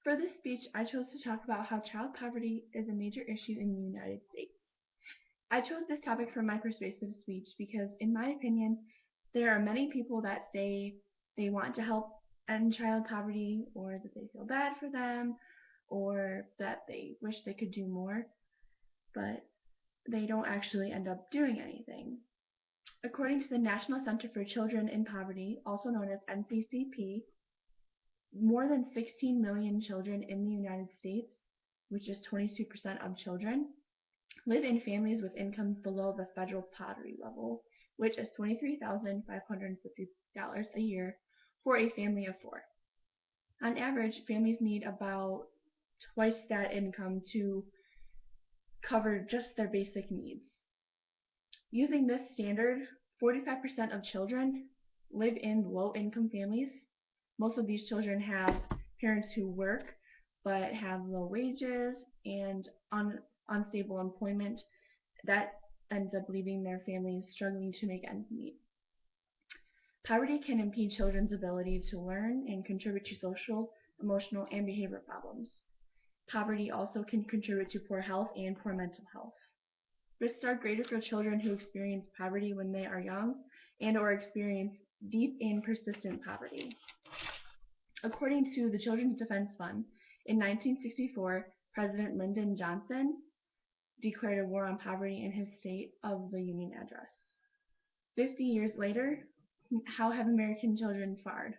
For this speech, I chose to talk about how child poverty is a major issue in the United States. I chose this topic for my persuasive speech because, in my opinion, there are many people that say they want to help end child poverty, or that they feel bad for them, or that they wish they could do more, but they don't actually end up doing anything. According to the National Center for Children in Poverty, also known as NCCP, more than 16 million children in the United States, which is 22% of children, live in families with incomes below the federal poverty level, which is $23,550 a year for a family of four. On average, families need about twice that income to cover just their basic needs. Using this standard, 45% of children live in low-income families. Most of these children have parents who work but have low wages and unstable employment. That ends up leaving their families struggling to make ends meet. Poverty can impede children's ability to learn and contribute to social, emotional, and behavioral problems. Poverty also can contribute to poor health and poor mental health. Risks are greater for children who experience poverty when they are young and/or experience deep and persistent poverty. According to the Children's Defense Fund, in 1964, President Lyndon Johnson declared a war on poverty in his State of the Union address. 50 years later, how have American children fared?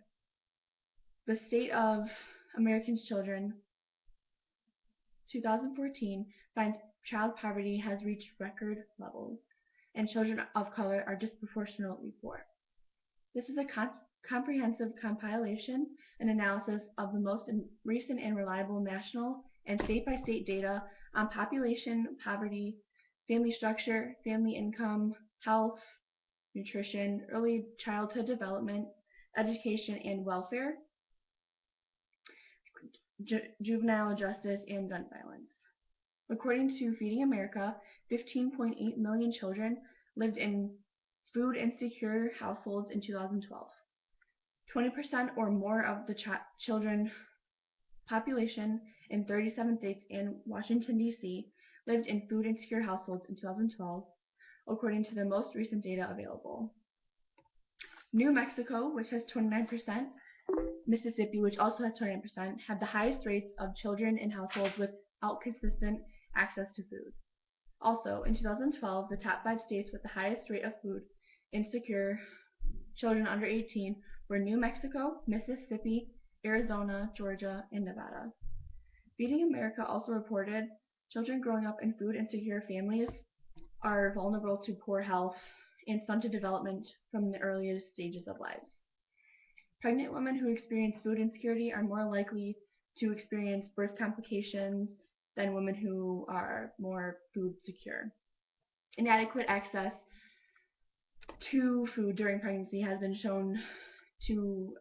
The State of American Children 2014 finds child poverty has reached record levels, and children of color are disproportionately poor. This is a comprehensive compilation and analysis of the most recent and reliable national and state-by-state data on population, poverty, family structure, family income, health, nutrition, early childhood development, education and welfare, juvenile justice, and gun violence. According to Feeding America, 15.8 million children lived in food insecure households in 2012. 20% or more of the children population in 37 states and Washington, D.C. lived in food insecure households in 2012, according to the most recent data available. New Mexico, which has 29%, Mississippi, which also has 29%, had the highest rates of children in households without consistent access to food. Also, in 2012, the top 5 states with the highest rate of food insecure children under 18 were New Mexico, Mississippi, Arizona, Georgia, and Nevada. Feeding America also reported children growing up in food insecure families are vulnerable to poor health and stunted development from the earliest stages of lives. Pregnant women who experience food insecurity are more likely to experience birth complications than women who are more food secure. Inadequate access to food during pregnancy has been shown to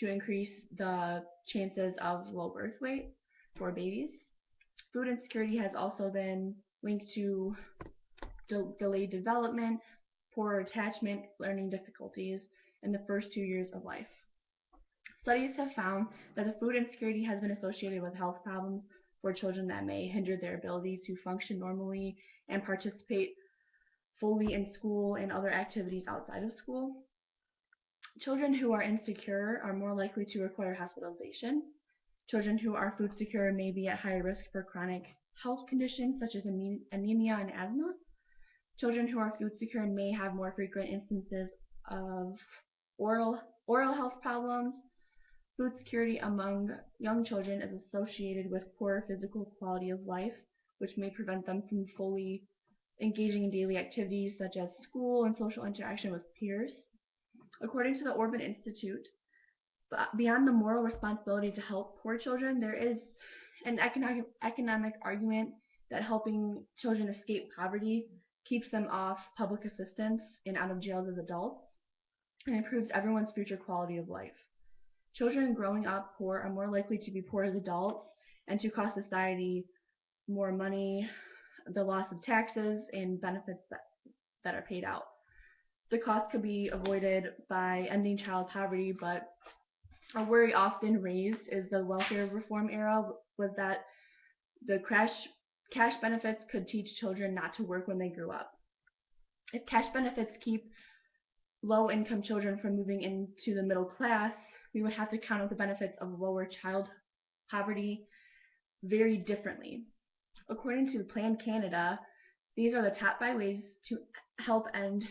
increase the chances of low birth weight for babies. Food insecurity has also been linked to delayed development, poor attachment, learning difficulties in the first 2 years of life. Studies have found that the food insecurity has been associated with health problems for children that may hinder their ability to function normally and participate fully in school and other activities outside of school. Children who are insecure are more likely to require hospitalization. Children who are food secure may be at higher risk for chronic health conditions such as anemia and asthma. Children who are food secure may have more frequent instances of oral health problems. Food security among young children is associated with poor physical quality of life, which may prevent them from fully engaging in daily activities such as school and social interaction with peers. According to the Orban Institute, beyond the moral responsibility to help poor children, there is an economic argument that helping children escape poverty keeps them off public assistance and out of jails as adults, and improves everyone's future quality of life. Children growing up poor are more likely to be poor as adults and to cost society more money, the loss of taxes and benefits that are paid out. The cost could be avoided by ending child poverty, but A worry often raised is the welfare reform era was that the cash benefits could teach children not to work when they grew up. If cash benefits keep low income children from moving into the middle class, we would have to count the benefits of lower child poverty very differently. According to Plan Canada, these are the top 5 ways to help end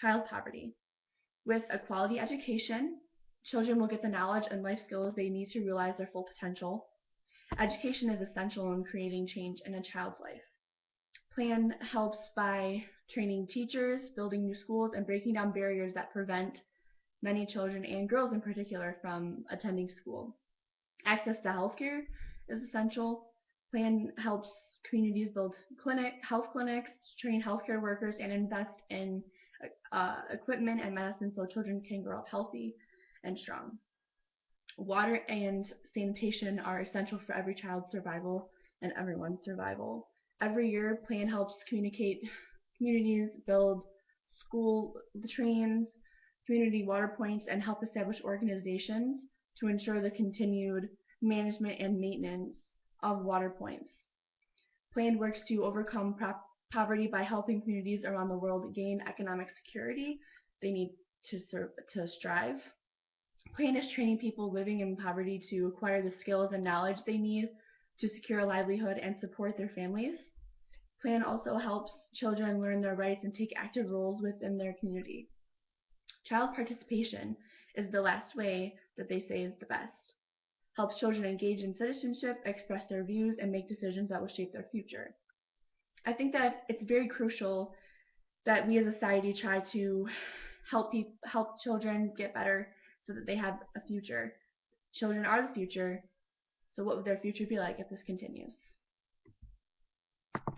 child poverty. With a quality education, children will get the knowledge and life skills they need to realize their full potential. Education is essential in creating change in a child's life. Plan helps by training teachers, building new schools, and breaking down barriers that prevent many children, and girls in particular, from attending school. Access to healthcare is essential. Plan helps communities build health clinics, train healthcare workers, and invest in equipment and medicine so children can grow up healthy and strong. Water and sanitation are essential for every child's survival and everyone's survival. Every year, Plan helps communities build school trains, community water points, and help establish organizations to ensure the continued management and maintenance of water points. Plan works to overcome poverty by helping communities around the world gain economic security they need to strive. Plan is training people living in poverty to acquire the skills and knowledge they need to secure a livelihood and support their families. Plan also helps children learn their rights and take active roles within their community. Child participation is the last way that they say is the best. Helps children engage in citizenship, express their views, and make decisions that will shape their future. I think that it's very crucial that we as a society try to help children get better so that they have a future. Children are the future, so what would their future be like if this continues?